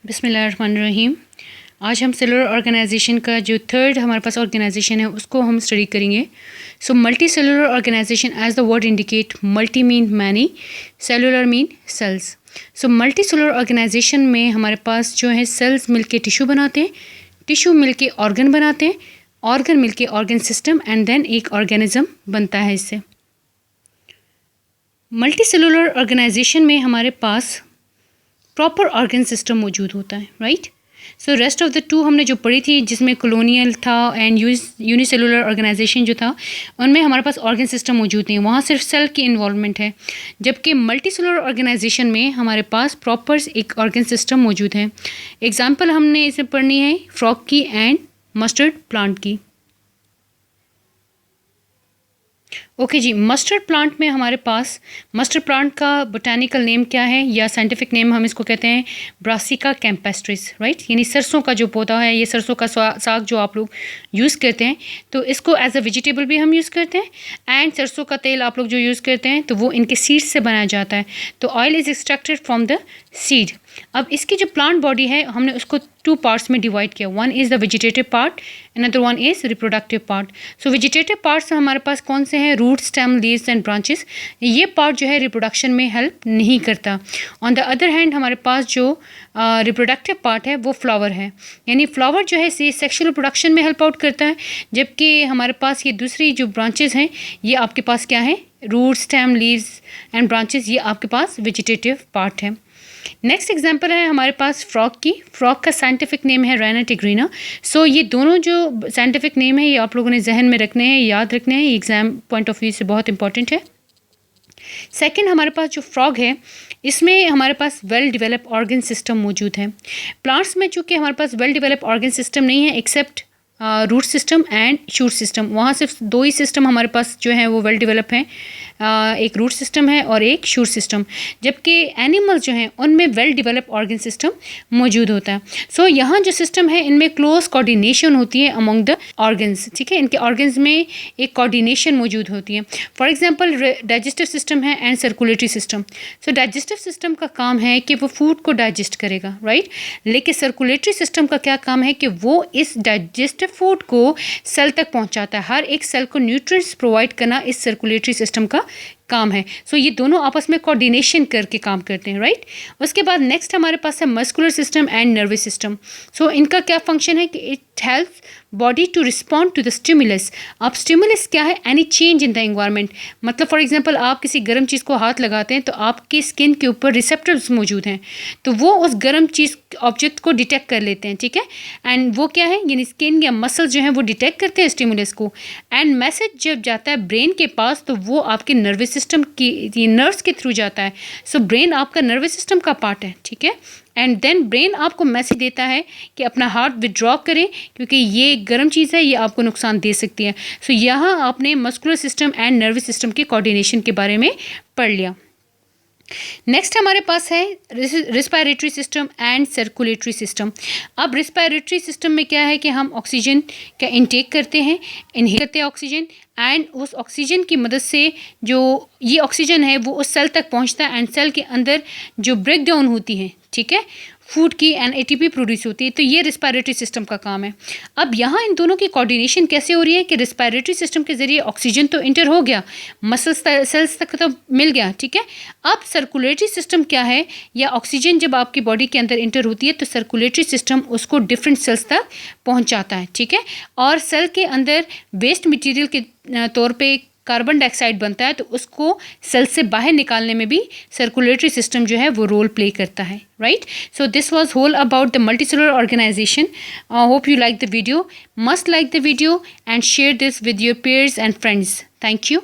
बिस्मिल्लाहिर्रहमानिर्रहीम। आज हम सेलुलर ऑर्गेनाइजेशन का जो थर्ड हमारे पास ऑर्गेनाइजेशन है उसको हम स्टडी करेंगे। So multi cellular organization as the word indicate, multi mean many, cellular mean cells. So multi cellular organization में हमारे पास जो है सेल्स मिलके टिश्यू बनाते हैं, टिश्यू मिलके ऑर्गन बनाते हैं, ऑर्गन मिलके ऑर्गन सिस्टम एंड देन एक ऑर्गेनिज्म बनता है। इससे मल्टी सेलुलर ऑर्गेनाइजेशन में हमारे पास प्रॉपर ऑर्गन सिस्टम मौजूद होता है, right. So rest of the two हमने जो पढ़ी थी जिसमें कॉलोनियल था एंड यूनिसेलुलर ऑर्गेनाइजेशन जो था उनमें हमारे पास ऑर्गन सिस्टम मौजूद नहीं है, वहाँ सिर्फ सेल की इन्वॉल्वमेंट है। जबकि मल्टी सेलुलर ऑर्गेनाइजेशन में हमारे पास प्रॉपर एक ऑर्गन सिस्टम मौजूद है। एग्जाम्पल हमने इसे पढ़नी है फ्रॉग की एंड मस्टर्ड प्लांट की। ओके जी, मस्टर्ड प्लांट में हमारे पास मस्टर्ड प्लांट का बोटानिकल नेम क्या है या साइंटिफिक नेम हम इसको कहते हैं ब्रासिका कैम्पेस्ट्रिस, राइट। यानी सरसों का जो पौधा है, ये सरसों का साग जो आप लोग यूज़ करते हैं तो इसको एज अ वेजिटेबल भी हम यूज़ करते हैं एंड सरसों का तेल आप लोग जो यूज़ करते हैं तो वो इनके सीड से बनाया जाता है। तो oil is extracted from the seed. अब इसकी जो प्लांट बॉडी है हमने उसको टू पार्ट्स में डिवाइड किया। One is the vegetative part, another one is reproductive part. So vegetative parts हमारे पास कौन से हैं? Root, stem, leaves and branches. ये पार्ट जो है रिप्रोडक्शन में हेल्प नहीं करता। ऑन द अदर हैंड हमारे पास जो रिप्रोडक्टिव पार्ट है वो फ्लावर है, यानी फ्लावर जो है सेक्सुअल रिप्रोडक्शन में हेल्प आउट करता है। जबकि हमारे पास ये दूसरी जो ब्रांचेस हैं ये आपके पास क्या है? Root, stem, leaves and branches, ये आपके पास वेजिटेटिव पार्ट है। नेक्स्ट एग्जांपल है हमारे पास फ्रॉग की। फ्रॉग का साइंटिफिक नेम है रैना टिग्रीना। सो ये दोनों जो साइंटिफिक नेम है ये आप लोगों ने जहन में रखने हैं, याद रखने हैं, ये एग्जाम पॉइंट ऑफ व्यू से बहुत इंपॉर्टेंट है। सेकंड, हमारे पास जो फ्रॉग है इसमें हमारे पास वेल डेवलप ऑर्गन सिस्टम मौजूद है। प्लांट्स में चूँकि हमारे पास वेल डेवलप ऑर्गन सिस्टम नहीं है except root system and shoot system, वहाँ सिर्फ दो ही सिस्टम हमारे पास जो है वो वेल डेवलप हैं, एक रूट सिस्टम है और एक शूट सिस्टम। जबकि एनिमल्स जो हैं उनमें वेल डेवलप ऑर्गन सिस्टम मौजूद होता है। सो यहाँ जो सिस्टम है इनमें क्लोज कोऑर्डिनेशन होती है अमंग द ऑर्गन्स, ठीक है। इनके ऑर्गन्स में एक कोऑर्डिनेशन मौजूद होती है। फॉर एग्जांपल डाइजेस्टिव सिस्टम है and circulatory system. So digestive system का काम है कि वो फूड को डाइजेस्ट करेगा, राइट। लेकिन सर्कुलेटरी सिस्टम का क्या काम है कि वो इस डाइजेस्टिव फूड को सेल तक पहुंचाता है। हर एक सेल को न्यूट्रिएंट्स प्रोवाइड करना इस सर्कुलेटरी सिस्टम का काम है। सो ये दोनों आपस में कोऑर्डिनेशन करके काम करते हैं, राइट। उसके बाद नेक्स्ट हमारे पास है muscular system and nervous system. So इनका क्या फंक्शन है कि it helps body to respond to the stimulus. अब स्टिमुलस क्या है? Any change in the environment. मतलब फॉर एग्जांपल आप किसी गर्म चीज़ को हाथ लगाते हैं तो आपकी स्किन के ऊपर रिसेप्टर्स मौजूद हैं, तो वो उस गर्म चीज़ ऑब्जेक्ट को डिटेक्ट कर लेते हैं, ठीक है। एंड वो क्या है, यानी स्किन या मसल्स जो हैं वो डिटेक्ट करते हैं स्टिमुलस को एंड मैसेज जब जाता है ब्रेन के पास तो वो आपके नर्वस सिस्टम की नर्व्स के थ्रू जाता है। सो ब्रेन आपका नर्वस सिस्टम का पार्ट है, ठीक है। एंड देन ब्रेन आपको मैसेज देता है कि अपना हार्ट विड्रॉ करें क्योंकि ये गर्म चीज़ है, ये आपको नुकसान दे सकती है। सो यहाँ आपने muscular system and nervous system के कोऑर्डिनेशन के बारे में पढ़ लिया। नेक्स्ट हमारे पास है respiratory system and circulatory system. अब रिस्पायरेटरी सिस्टम में क्या है कि हम ऑक्सीजन का इनटेक करते हैं, इनहेल करते हैं ऑक्सीजन एंड उस ऑक्सीजन की मदद से जो ये ऑक्सीजन है वो उस सेल तक पहुंचता है एंड सेल के अंदर जो ब्रेक डाउन होती है, ठीक है, फूड की एंड एटीपी प्रोड्यूस होती है। तो ये रिस्पायरेटरी सिस्टम का काम है। अब यहाँ इन दोनों की कोऑर्डिनेशन कैसे हो रही है कि रिस्पायरेटरी सिस्टम के ज़रिए ऑक्सीजन तो इंटर हो गया, मसल्स सेल्स तक तो मिल गया, ठीक है। अब सर्कुलेटरी सिस्टम क्या है, या ऑक्सीजन जब आपकी बॉडी के अंदर इंटर होती है तो सर्कुलेटरी सिस्टम उसको डिफरेंट सेल्स तक पहुँचाता है, ठीक है। और सेल के अंदर वेस्ट मटीरियल के तौर पे कार्बन डाइऑक्साइड बनता है तो उसको सेल से बाहर निकालने में भी सर्कुलेटरी सिस्टम जो है वो रोल प्ले करता है, right. So this was whole about the multicellular organization. Hope you like the video, must like the video and share this with your peers and friends. Thank you.